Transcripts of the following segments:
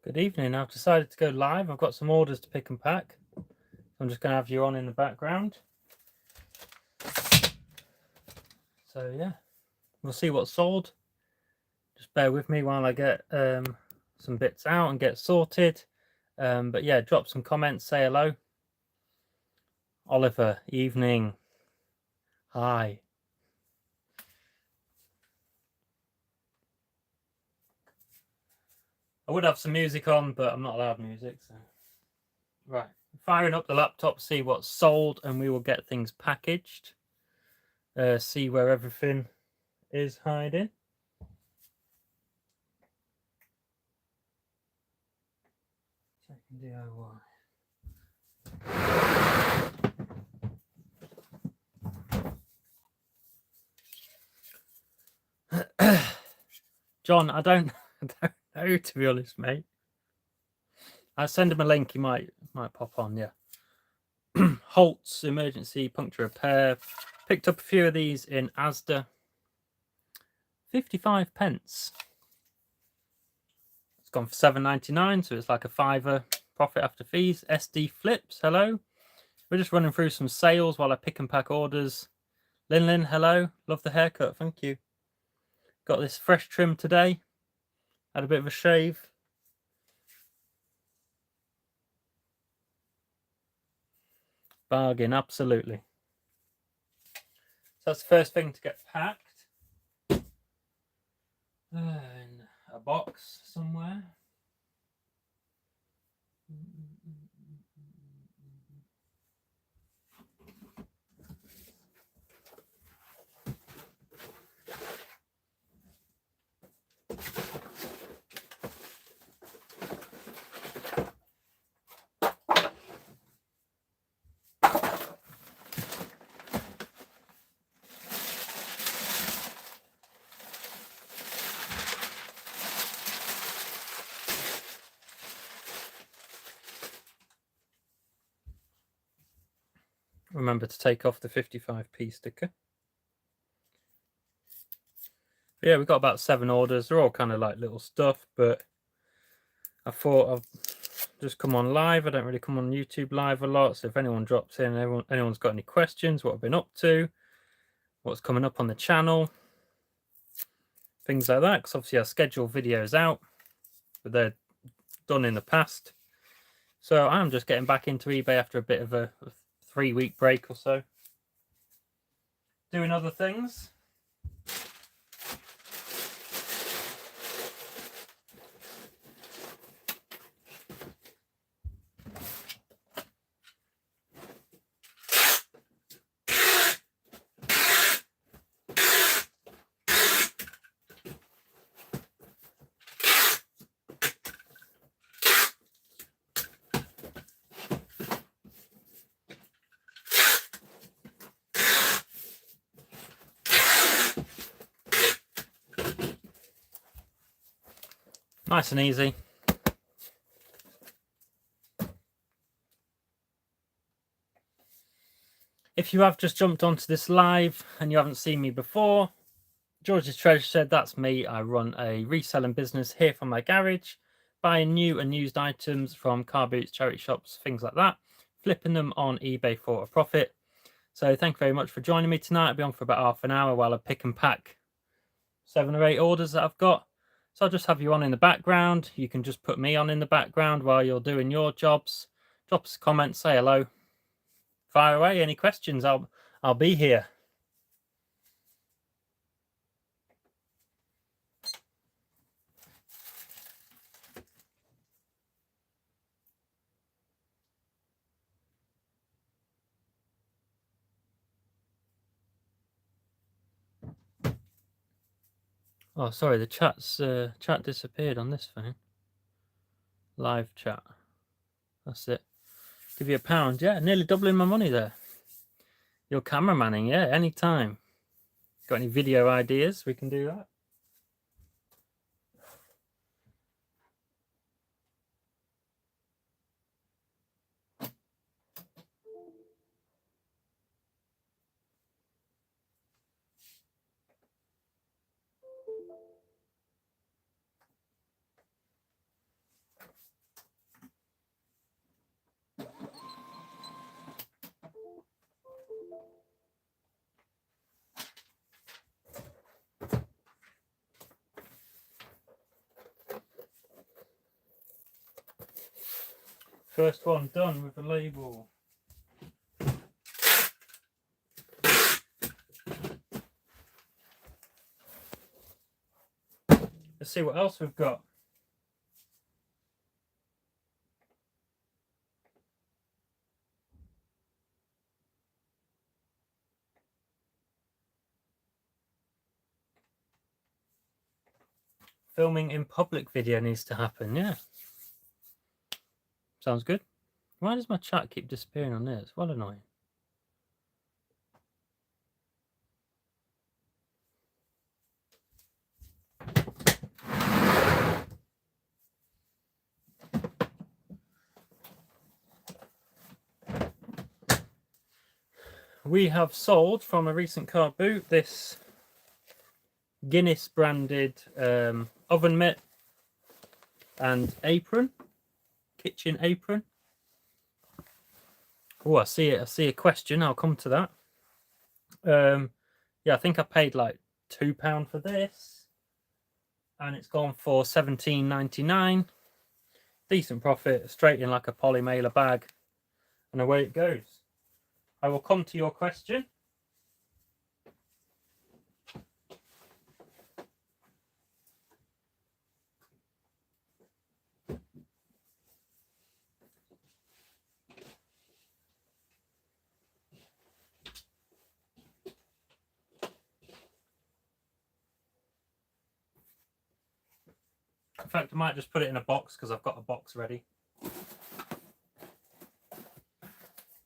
Good evening. I've decided to go live. I've got some orders to pick and pack. I'm just going to have you on in the background. So yeah, we'll see what's sold. Just bear with me while I get some bits out and get sorted. But yeah, drop some comments, say hello. Oliver, evening. Hi. I would have some music on, but I'm not allowed music. So right, firing up the laptop, see what's sold, and we will get things packaged. See where everything is hiding. Second DIY. John, I don't know, to be honest, mate. I'll send him a link. He might pop on. Yeah. Holt's emergency puncture repair. Picked up a few of these in Asda. 55p. It's gone for £7.99, so it's like a £5 profit after fees. SD Flips, hello. We're just running through some sales while I pick and pack orders. Lin, hello. Love the haircut, thank you. Got this fresh trim today. Had a bit of a shave. Bargain, absolutely. So that's the first thing to get packed. In a box somewhere. Remember to take off the 55p sticker. But yeah, we've got about 7 orders. They're all kind of like little stuff, but I thought I've just come on live. I don't really come on YouTube live a lot, so if anyone drops in, anyone's got any questions, what I've been up to, what's coming up on the channel, things like that, because obviously I schedule videos out, but they're done in the past. So I'm just getting back into eBay after a bit of a 3-week break or so. Doing other things. Nice and easy. If you have just jumped onto this live and you haven't seen me before, George's Treasure Shed, that's me. I run a reselling business here from my garage, buying new and used items from car boots, charity shops, things like that, flipping them on eBay for a profit. So thank you very much for joining me tonight. I'll be on for about half an hour while I pick and pack 7 or 8 orders that I've got. So I'll just have you on in the background. You can just put me on in the background while you're doing your jobs. Drop us a comment, say hello. Fire away, any questions, I'll be here. Oh, sorry, the chat disappeared on this phone. Live chat. That's it. Give you £1. Yeah, nearly doubling my money there. Your cameramanning, yeah, anytime. Got any video ideas? We can do that. First one done with the label. Let's see what else we've got. Filming in public video needs to happen, yeah. Sounds good. Why does my chat keep disappearing on this? What annoying. We have sold from a recent car boot this Guinness branded oven mitt and apron, kitchen apron. Oh, I see it. I see a question. I'll come to that. Yeah, I think I paid like £2 for this, and it's gone for £17.99. Decent profit, straight in like a poly mailer bag, and away it goes. I will come to your question. In fact, I might just put it in a box because I've got a box ready.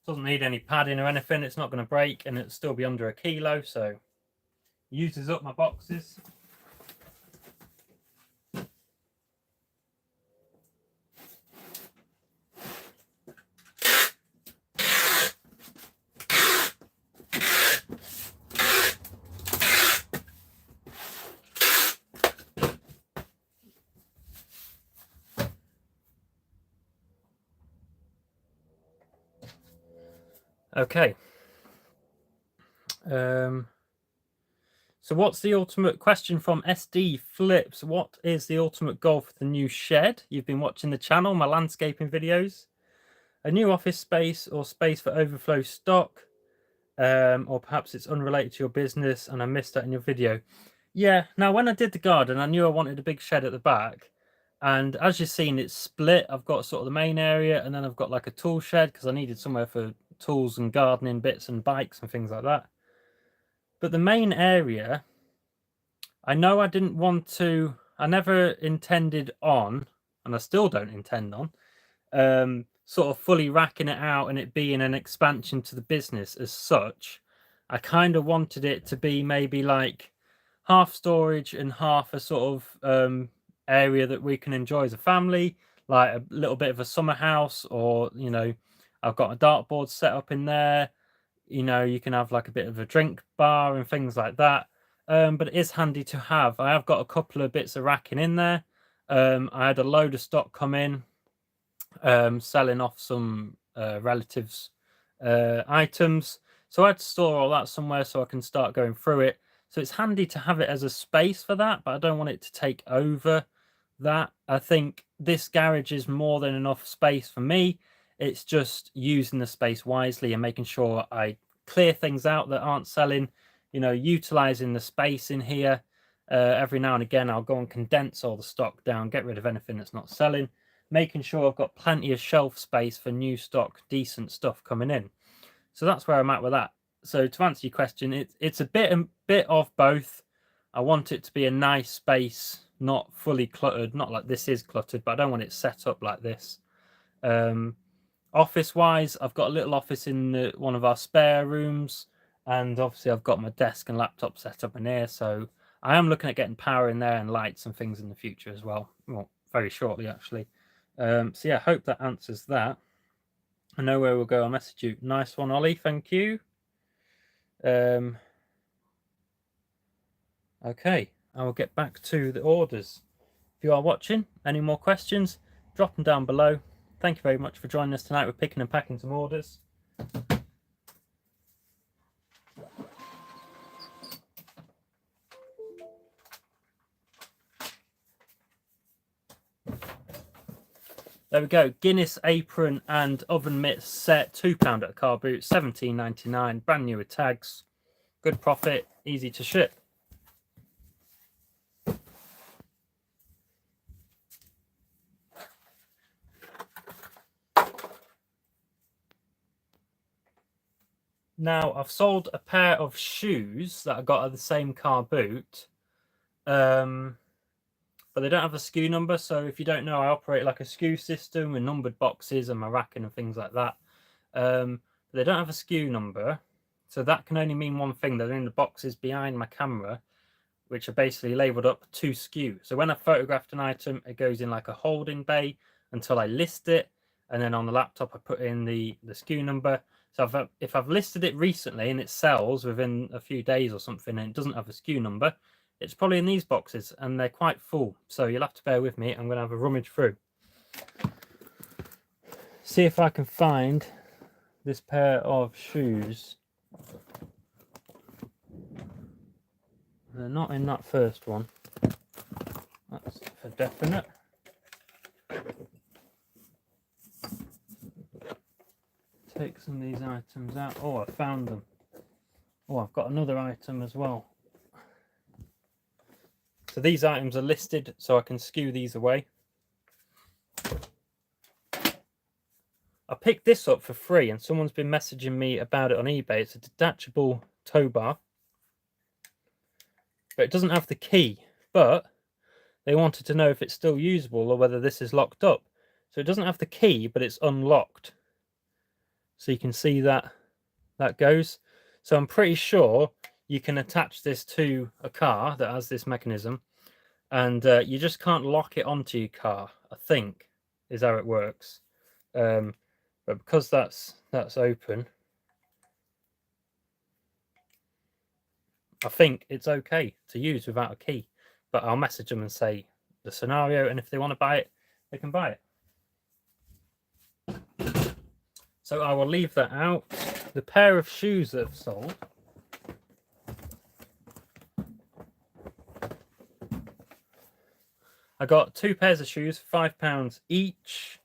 Doesn't need any padding or anything. It's not going to break, and it'll still be under 1 kilo, so uses up my boxes. Okay. So what's the ultimate question from SD Flips? What is the ultimate goal for the new shed? You've been watching the channel, my landscaping videos. A new office space or space for overflow stock? Or perhaps it's unrelated to your business and I missed that in your video. Yeah, now when I did the garden, I knew I wanted a big shed at the back. And as you've seen, it's split. I've got sort of the main area, and then I've got like a tool shed because I needed somewhere for tools and gardening bits and bikes and things like that. But the main area, I know I didn't want to, I never intended on, and I still don't intend on, sort of fully racking it out and it being an expansion to the business as such. I kind of wanted it to be maybe like half storage and half a sort of area that we can enjoy as a family, like a little bit of a summer house, or, you know, I've got a dartboard set up in there. You know, you can have like a bit of a drink bar and things like that. But it is handy to have. I have got a couple of bits of racking in there. I had a load of stock come in, selling off some relatives' items. So I had to store all that somewhere so I can start going through it. So it's handy to have it as a space for that, but I don't want it to take over that. I think this garage is more than enough space for me. It's just using the space wisely and making sure I clear things out that aren't selling, you know, utilizing the space in here. Every now and again, I'll go and condense all the stock down, get rid of anything that's not selling, making sure I've got plenty of shelf space for new stock, decent stuff coming in. So that's where I'm at with that. So to answer your question, it's a bit of both. I want it to be a nice space, not fully cluttered, not like this is cluttered, but I don't want it set up like this. Office wise, I've got a little office in one of our spare rooms, and obviously I've got my desk and laptop set up in here, so I am looking at getting power in there and lights and things in the future as well very shortly actually. So yeah, I hope that answers that. I know where we'll go. I'll message you. Nice one, Ollie. Thank you. Okay, I will get back to the orders. If you are watching, any more questions, drop them down below. Thank you very much for joining us tonight. We're picking and packing some orders. There we go. Guinness apron and oven mitts set, £2 at a car boot, £17.99, brand new with tags. Good profit, easy to ship. Now, I've sold a pair of shoes that I got at the same car boot, but they don't have a SKU number. So if you don't know, I operate like a SKU system with numbered boxes and my racking and things like that. They don't have a SKU number, so that can only mean one thing. They're in the boxes behind my camera, which are basically labeled up to SKU. So when I photographed an item, it goes in like a holding bay until I list it, and then on the laptop I put in the SKU number. So if I've listed it recently and it sells within a few days or something and it doesn't have a SKU number, it's probably in these boxes and they're quite full. So you'll have to bear with me. I'm going to have a rummage through. See if I can find this pair of shoes. They're not in that first one. That's for definite. Take some of these items out. Oh, I found them. Oh, I've got another item as well. So these items are listed so I can SKU these away. I picked this up for free and someone's been messaging me about it on eBay. It's a detachable tow bar, but it doesn't have the key, but they wanted to know if it's still usable or whether this is locked up. So it doesn't have the key, but it's unlocked. So you can see that goes. So I'm pretty sure you can attach this to a car that has this mechanism, and you just can't lock it onto your car, I think, is how it works. But because that's open, I think it's okay to use without a key. But I'll message them and say the scenario, and if they want to buy it, they can buy it. So I will leave that out. The pair of shoes that I've sold. I got 2 pairs of shoes for £5 each.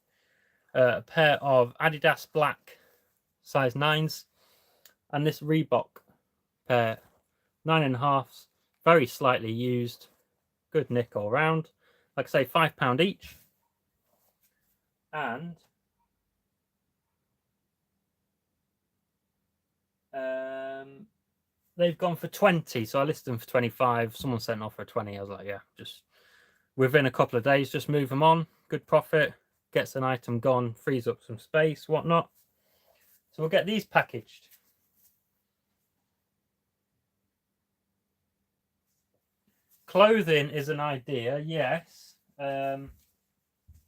A pair of Adidas black size 9s. And this Reebok pair, 9.5s. Very slightly used. Good nick all round. Like I say, £5 each. And they've gone for 20, so I listed them for 25. Someone sent an offer of 20. I was like, yeah, just within a couple of days, just move them on. Good profit, gets an item gone, frees up some space, whatnot. So we'll get these packaged. Clothing is an idea, yes. They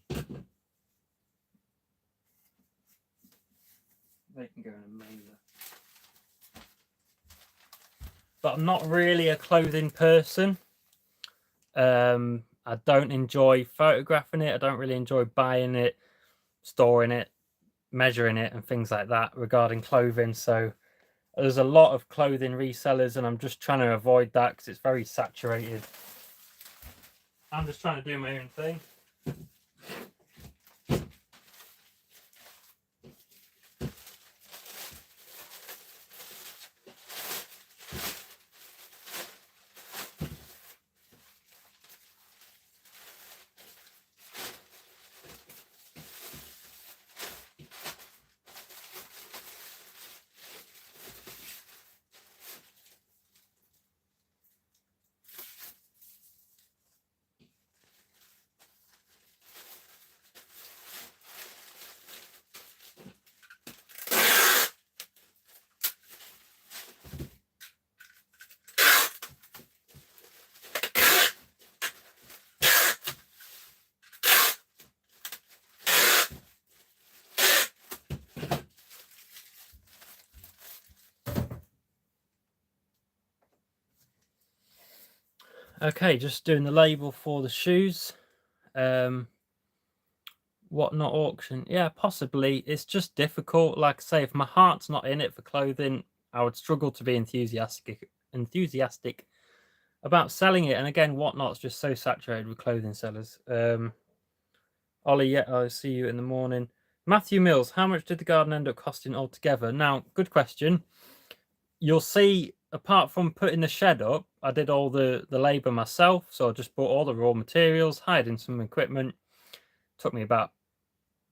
can go in a mailer. But I'm not really a clothing person. I don't enjoy photographing it. I don't really enjoy buying it, storing it, measuring it, and things like that regarding clothing. So there's a lot of clothing resellers, and I'm just trying to avoid that because it's very saturated. I'm just trying to do my own thing. Okay, just doing the label for the shoes. Whatnot auction? Yeah, possibly. It's just difficult. Like I say, if my heart's not in it for clothing, I would struggle to be enthusiastic about selling it. And again, Whatnot's just so saturated with clothing sellers. Ollie, yeah, I'll see you in the morning. Matthew Mills, how much did the garden end up costing altogether? Now, good question. You'll see, apart from putting the shed up, I did all the labour myself. So I just bought all the raw materials, hired in some equipment. Took me about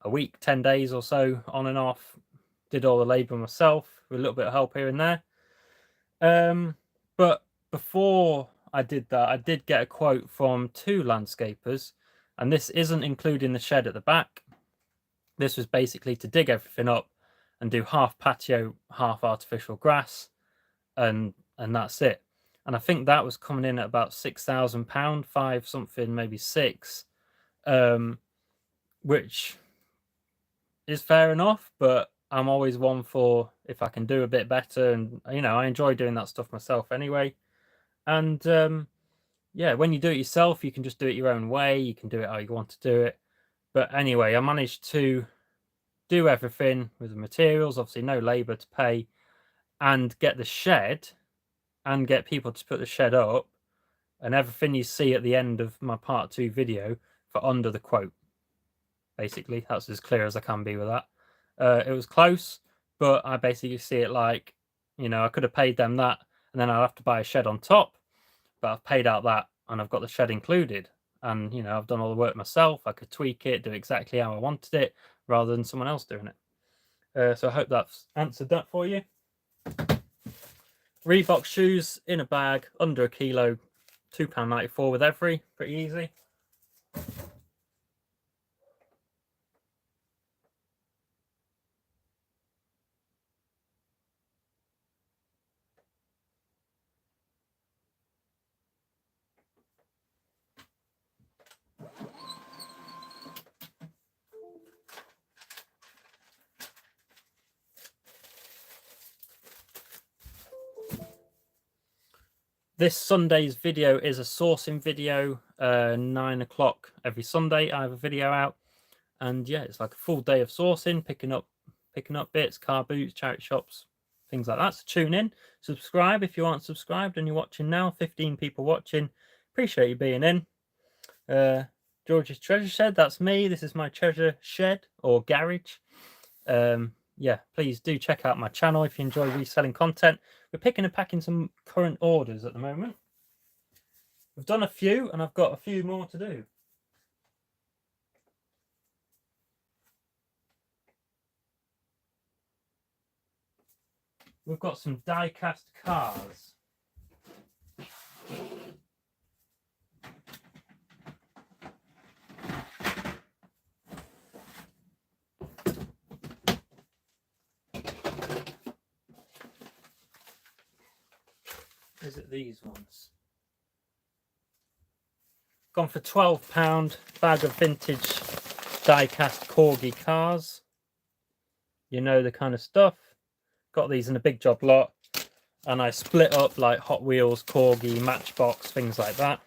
a week, 10 days or so, on and off. Did all the labour myself with a little bit of help here and there. But before I did that, I did get a quote from 2 landscapers, and this isn't including the shed at the back. This was basically to dig everything up and do half patio, half artificial grass, and that's it. And I think that was coming in at about £6,000, 5 something, maybe 6, which is fair enough. But I'm always one for, if I can do a bit better, and I enjoy doing that stuff myself anyway. And yeah, when you do it yourself, you can just do it your own way. You can do it how you want to do it. But anyway, I managed to do everything with the materials, obviously no labor to pay, and get the shed and get people to put the shed up, and everything you see at the end of my part 2 video for under the quote. Basically, that's as clear as I can be with that. It was close, but I basically see it like, I could have paid them that, and then I'll have to buy a shed on top, but I've paid out that, and I've got the shed included. And, I've done all the work myself. I could tweak it, do exactly how I wanted it, rather than someone else doing it. So I hope that's answered that for you. Reebok shoes in a bag, under a kilo, £2.94 with every. Pretty easy. This Sunday's video is a sourcing video. 9 o'clock every Sunday I have a video out, and yeah, it's like a full day of sourcing, picking up bits, car boots, charity shops, things like that. So tune in, subscribe if you aren't subscribed and you're watching now. 15 people watching, appreciate you being in. George's Treasure Shed, that's me. This is my treasure shed or garage. Yeah, please do check out my channel if you enjoy reselling content. We're picking and packing some current orders at the moment. We've done a few, and I've got a few more to do. We've got some die-cast cars. Is it these ones? Gone for £12, bag of vintage die-cast Corgi cars. You know the kind of stuff. Got these in a big job lot, and I split up like Hot Wheels, Corgi, Matchbox, things like that.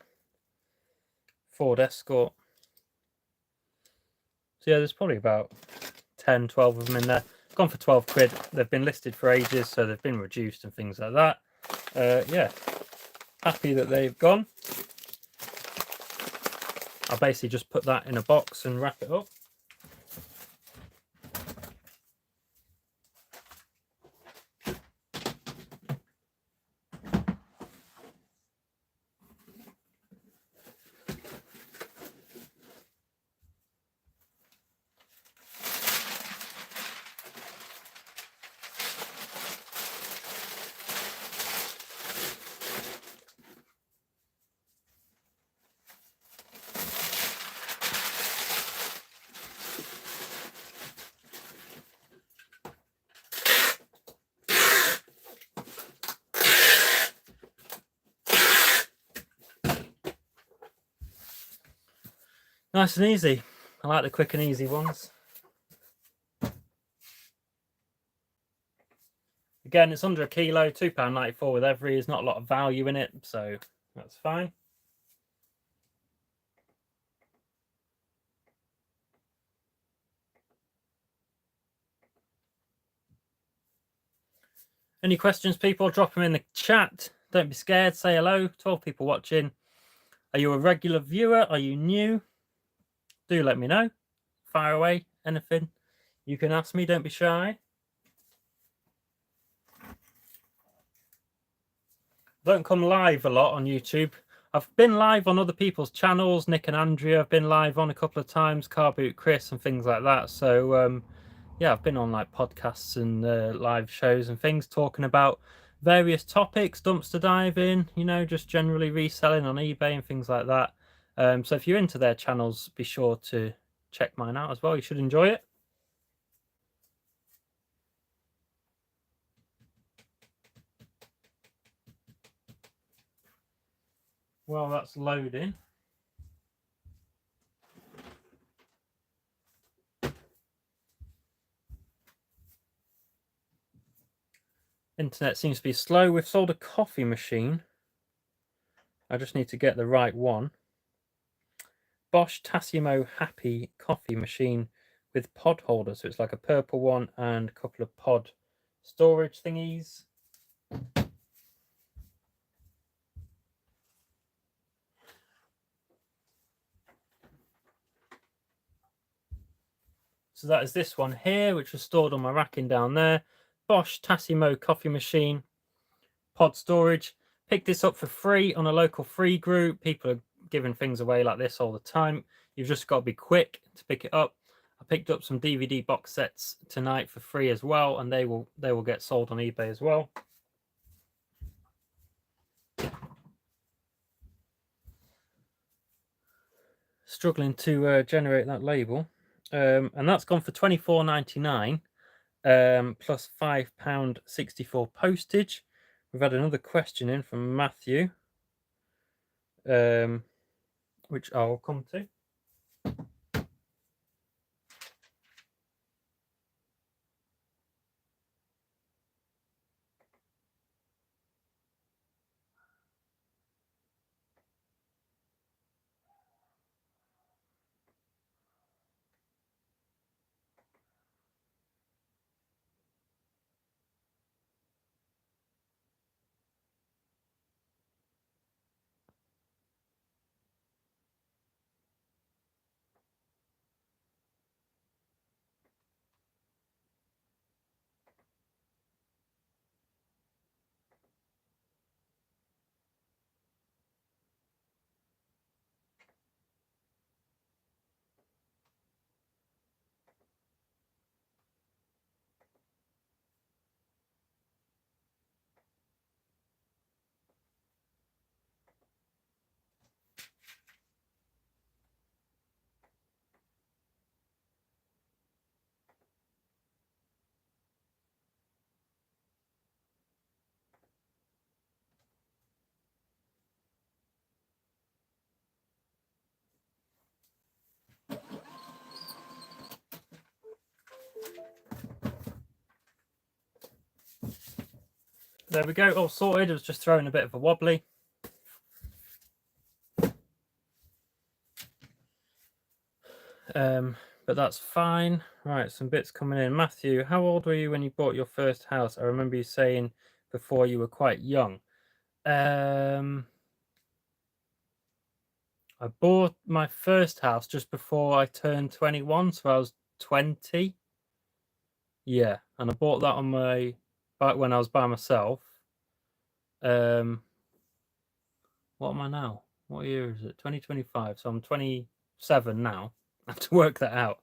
Ford Escort. So yeah, there's probably about 10, 12 of them in there. Gone for 12 quid. They've been listed for ages, so they've been reduced and things like that. Yeah, happy that they've gone. I'll basically just put that in a box and wrap it up. Nice and easy. I like the quick and easy ones. Again, it's under a kilo, £2.94 with every. There's not a lot of value in it, so that's fine. Any questions, people? Drop them in the chat. Don't be scared. Say hello. 12 people watching. Are you a regular viewer? Are you new? Do let me know. fire away. Anything you can ask me, don't be shy. Don't come live a lot on YouTube. I've been live on other people's channels, Nick and Andrea. I've been live on a couple of times, Car Boot Chris and things like that. So yeah, I've been on like podcasts and live shows and things talking about various topics, dumpster diving, you know, just generally reselling on eBay and things like that. So if you're into their channels, be sure to check mine out as well. You should enjoy it. Well, that's loading. Internet seems to be slow. We've sold a coffee machine. I just need to get the right one. Bosch Tassimo Happy coffee machine with pod holder. So it's like a purple one and a couple of pod storage thingies. So that is this one here, which was stored on my racking down there. Bosch Tassimo coffee machine, pod storage. Picked this up for free on a local free group. People are giving things away like this all the time. You've just got to be quick to pick it up. I picked up some DVD box sets tonight for free as well, and they will get sold on eBay as well. Struggling to generate that label, and that's gone for £24.99 plus £5.64 postage. We've had another question in from Matthew, which I'll come to. There we go, all sorted. It was just throwing a bit of a wobbly. But that's fine. Right, some bits coming in. Matthew, how old were you when you bought your first house? I remember you saying before you were quite young. I bought my first house just before I turned 21, so I was 20. Yeah, and I bought that on back when I was by myself. What am I now? What year is it? 2025. So I'm 27 now. I have to work that out.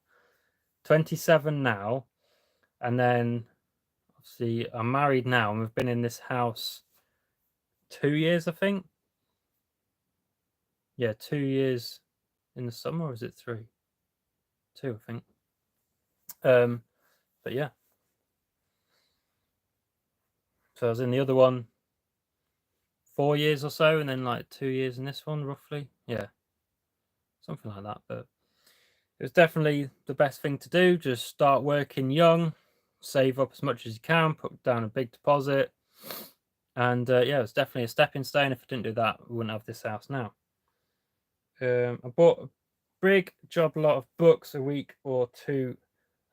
27 now, and then obviously I'm married now, and we've been in this house 2 years, I think. Yeah, 2 years in the summer, or is it 3? 2, I think. But yeah. So I was in the other one 4 years or so, and then like 2 years in this one, roughly. Yeah, something like that. But it was definitely the best thing to do. Just start working young, save up as much as you can, put down a big deposit. And yeah, it's definitely a stepping stone. If I didn't do that, we wouldn't have this house now. I bought a big job lot of books a week or two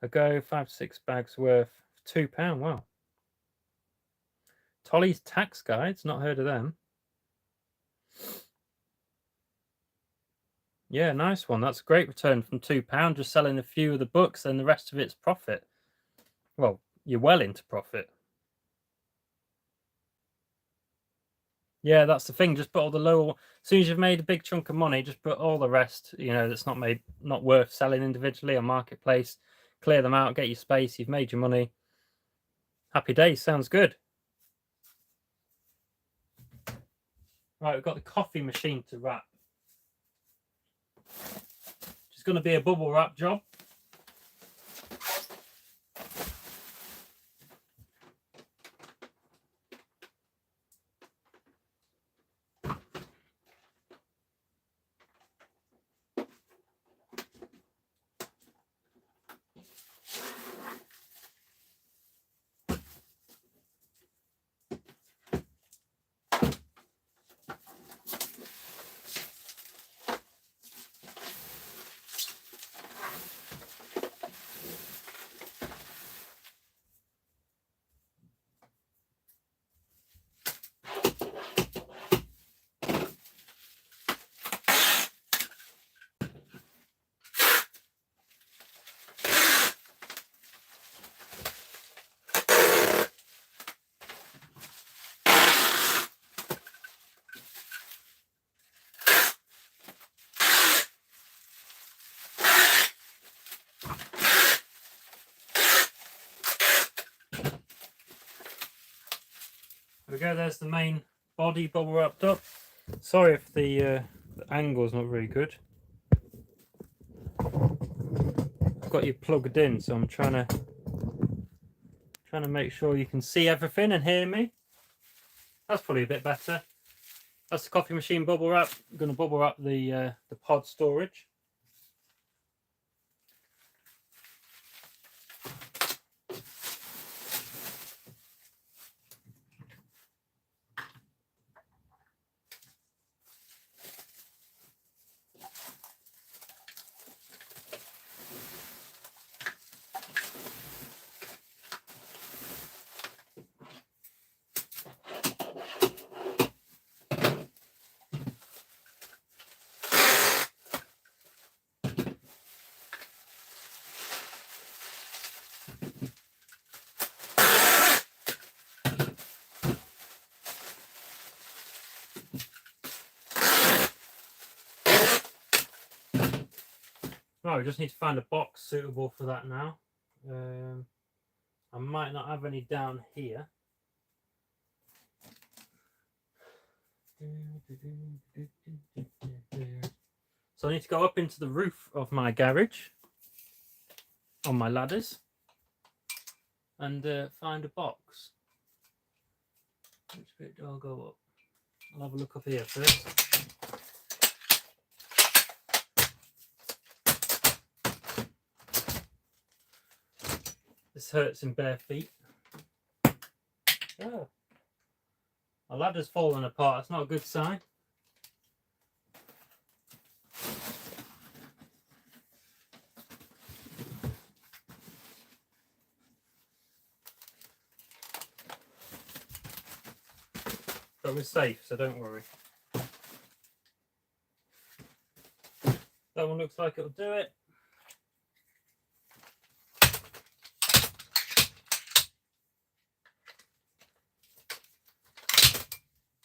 ago, 5 to 6 bags worth, £2. Wow. Tolly's Tax Guides, not heard of them. Yeah, nice one. That's a great return from £2, just selling a few of the books and the rest of it's profit. Well, you're well into profit. Yeah, that's the thing. Just put all the lower. As soon as you've made a big chunk of money, just put all the rest. That's not worth selling individually on marketplace. Clear them out, get your space. You've made your money. Happy days. Sounds good. Right, we've got the coffee machine to wrap. It's going to be a bubble wrap job. There we go. There's the main body bubble wrapped up. Sorry if the angle's not very good. I've got you plugged in, so I'm trying to make sure you can see everything and hear me. That's probably a bit better. That's the coffee machine bubble wrap. I'm going to bubble wrap the pod storage. Right, we just need to find a box suitable for that now. I might not have any down here. So I need to go up into the roof of my garage on my ladders and find a box. Which bit do I go up? I'll have a look up here first. This hurts in bare feet. Oh. My ladder's falling apart. That's not a good sign. But we're safe, so don't worry. That one looks like it'll do it.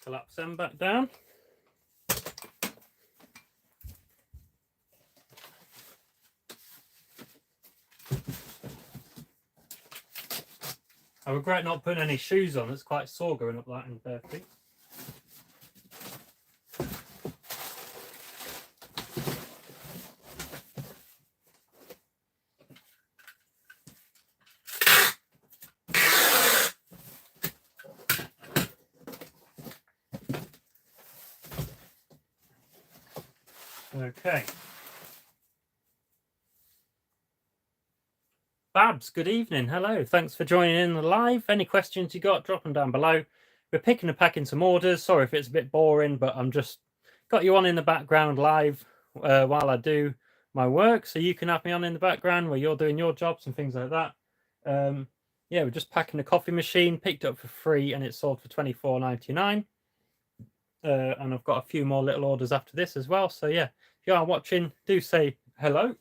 Collapse them back down. I regret not putting any shoes on. It's quite sore going up that in bare feet. Okay. Babs, good evening. Hello. Thanks for joining in the live. Any questions you got, drop them down below. We're picking and packing some orders. Sorry if it's a bit boring, but I'm just got you on in the background live while I do my work. So you can have me on in the background where you're doing your jobs and things like that. Yeah, we're just packing a coffee machine, picked up for free, and it's sold for $24.99. And I've got a few more little orders after this as well. So yeah, if you are watching, do say hello.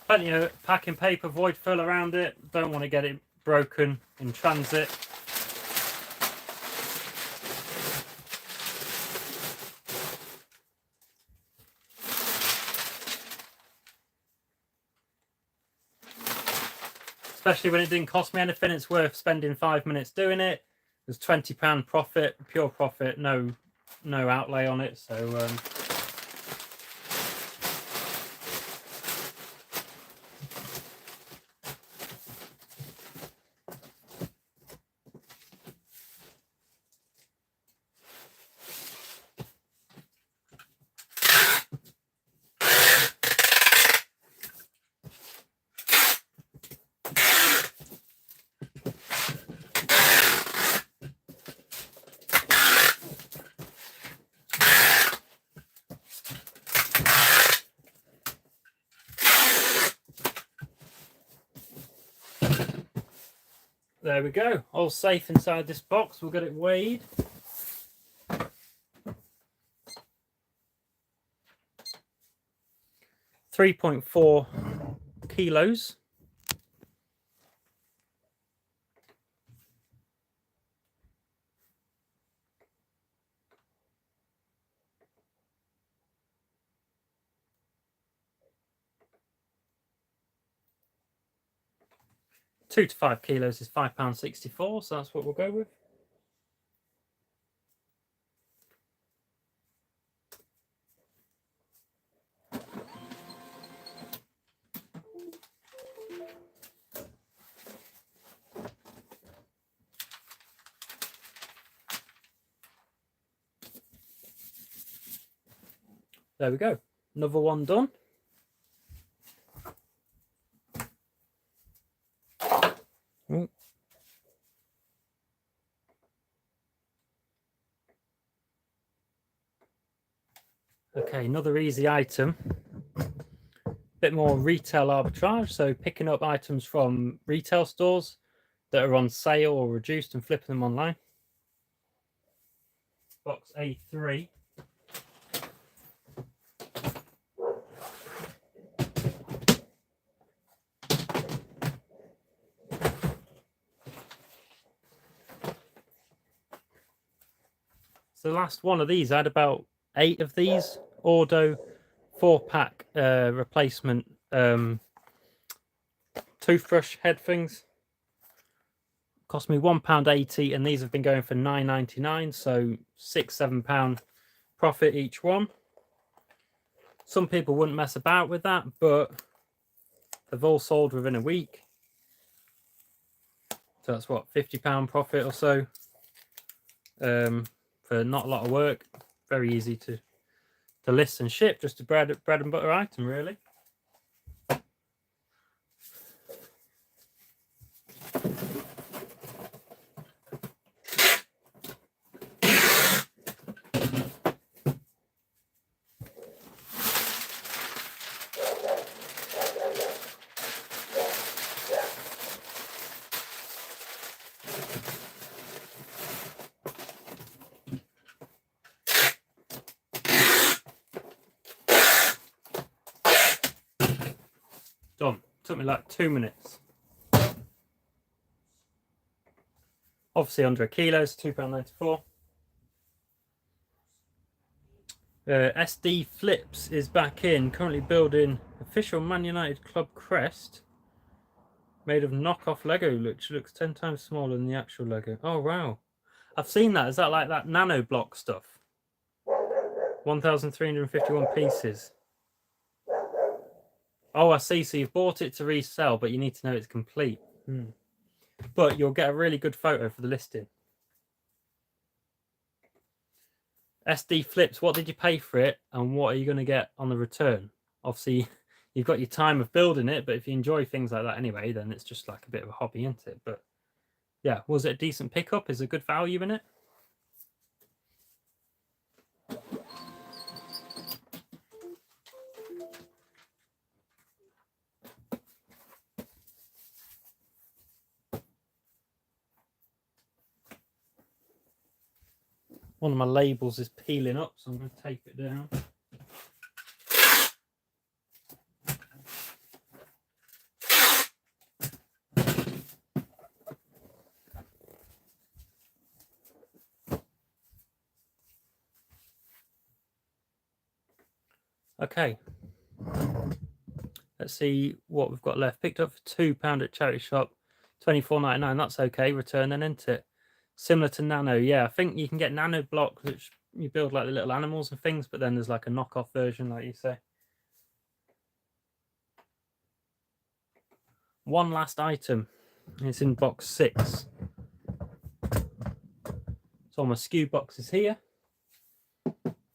Plenty of packing paper, void fill around it. Don't want to get it broken in transit. Especially when it didn't cost me anything, it's worth spending 5 minutes doing it. There's £20 profit, pure profit, no outlay on it. So there we go, all safe inside this box. We'll get it weighed. .4 kilos. £2 to 5 kilos is £5.64, so that's what we'll go with. There we go, another one done. Okay, another easy item. Bit more retail arbitrage, so picking up items from retail stores that are on sale or reduced and flipping them online. Box A3. So the last one of these, I had about 8 of these Ordo 4-pack replacement toothbrush head things. Cost me £1.80, and these have been going for £9.99, so £6-7 profit each one. Some people wouldn't mess about with that, but they've all sold within a week. So that's what, £50 profit or so, for not a lot of work. Very easy to list and ship, just a bread and butter item, really. Done. Took me like 2 minutes. Obviously under a kilo, it's £2.94. SD Flips is back in, currently building official Man United club crest made of knockoff Lego, which looks 10 times smaller than the actual Lego. Oh, wow. I've seen that. Is that like that nano block stuff? 1,351 pieces. Oh, I see. So you've bought it to resell, but you need to know it's complete. But you'll get a really good photo for the listing. SD Flips, what did you pay for it? And what are you going to get on the return? Obviously, you've got your time of building it, but if you enjoy things like that anyway, then it's just like a bit of a hobby, isn't it? But yeah, was it a decent pickup? Is there good value in it? One of my labels is peeling up, so I'm going to tape it down. Okay. Let's see what we've got left. Picked up for £2 at charity shop, $24.99. That's okay. Return then, isn't it? Similar to Nano. Yeah, I think you can get Nano blocks, which you build like the little animals and things, but then there's like a knockoff version, like you say. One last item. It's in box 6. So my SKU box is here.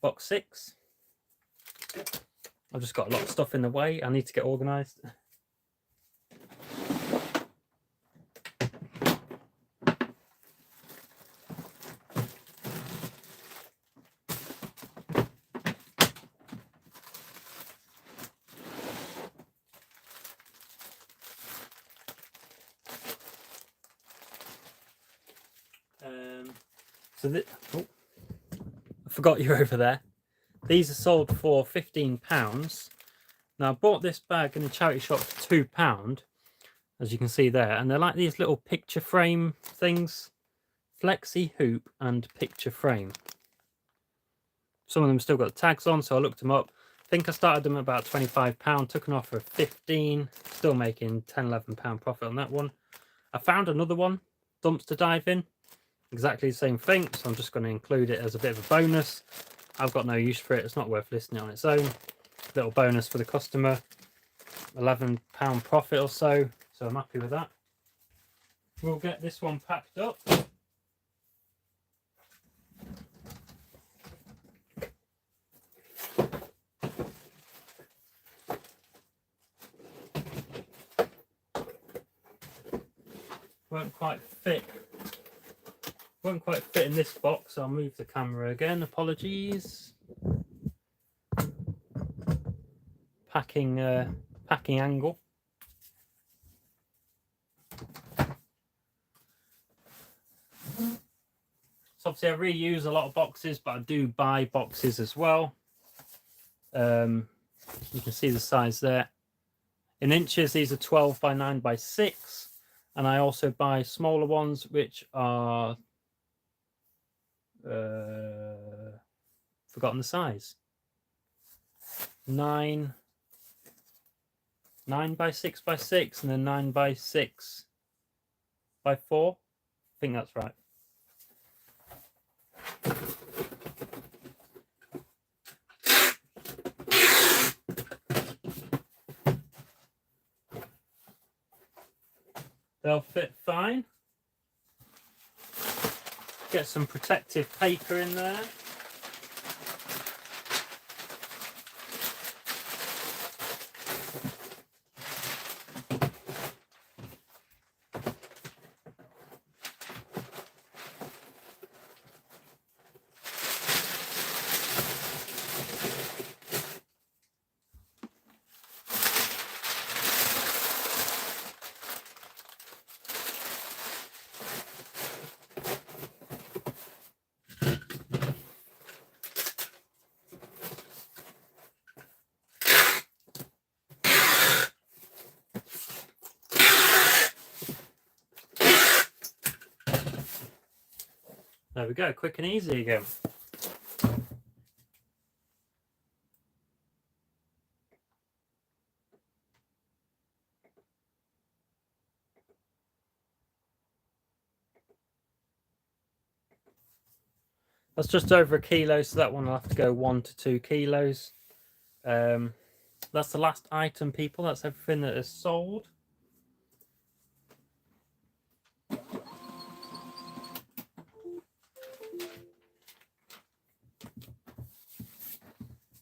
Box 6. I've just got a lot of stuff in the way. I need to get organised. I forgot you're over there. These are sold for £15. Now I bought this bag in a charity shop for £2, as you can see there, and they're like these little picture frame things, flexi hoop and picture frame. Some of them still got tags on, so I looked them up. I think I started them at about £25, took an offer of 15, still making £10-11 profit on that one. I found another one, dumpster diving, exactly the same thing, so I'm just going to include it as a bit of a bonus. I've got no use for it, it's not worth listing it on its own. Little bonus for the customer, £11 profit or so, so I'm happy with that. We'll get this one packed up. Won't quite fit in this box, so I'll move the camera again. Apologies. Packing angle. So obviously I reuse a lot of boxes, but I do buy boxes as well. You can see the size there. In inches, these are 12 by 9 by 6. And I also buy smaller ones, which are forgotten the size. 9 by 6 by 6, and then 9 by 6 by 4. I think that's right. They'll fit fine. Get some protective paper in there. There we go, quick and easy again. That's just over 1 kilo, so that one will have to go 1 to 2 kilos. That's the last item, people. That's everything that is sold.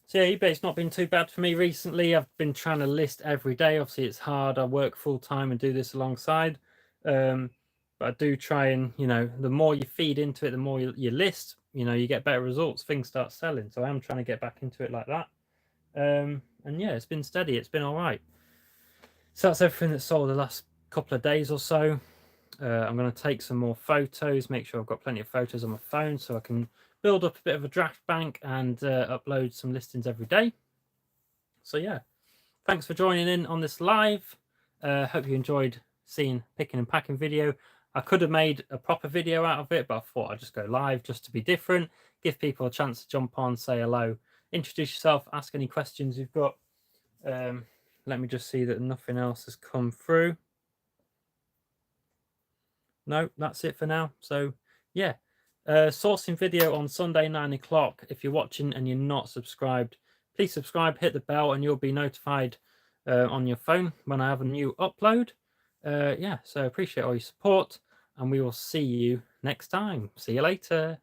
So yeah, eBay's not been too bad for me recently. I've been trying to list every day. Obviously, it's hard. I work full time and do this alongside. But I do try and, you know, the more you feed into it, the more you list, you know, you get better results. Things start selling. So I am trying to get back into it like that. And yeah, it's been steady. It's been all right. So that's everything that's sold the last couple of days or so. I'm going to take some more photos, make sure I've got plenty of photos on my phone so I can build up a bit of a draft bank and upload some listings every day. So yeah, thanks for joining in on this live. Hope you enjoyed seeing picking and packing video. I could have made a proper video out of it, but I thought I'd just go live just to be different, give people a chance to jump on, say hello, introduce yourself, ask any questions you've got. Let me just see that nothing else has come through. No, that's it for now. So yeah, sourcing video on Sunday 9 o'clock. If you're watching and you're not subscribed, please subscribe, hit the bell, and you'll be notified on your phone when I have a new upload. Yeah, so appreciate all your support, and we will see you next time. See you later.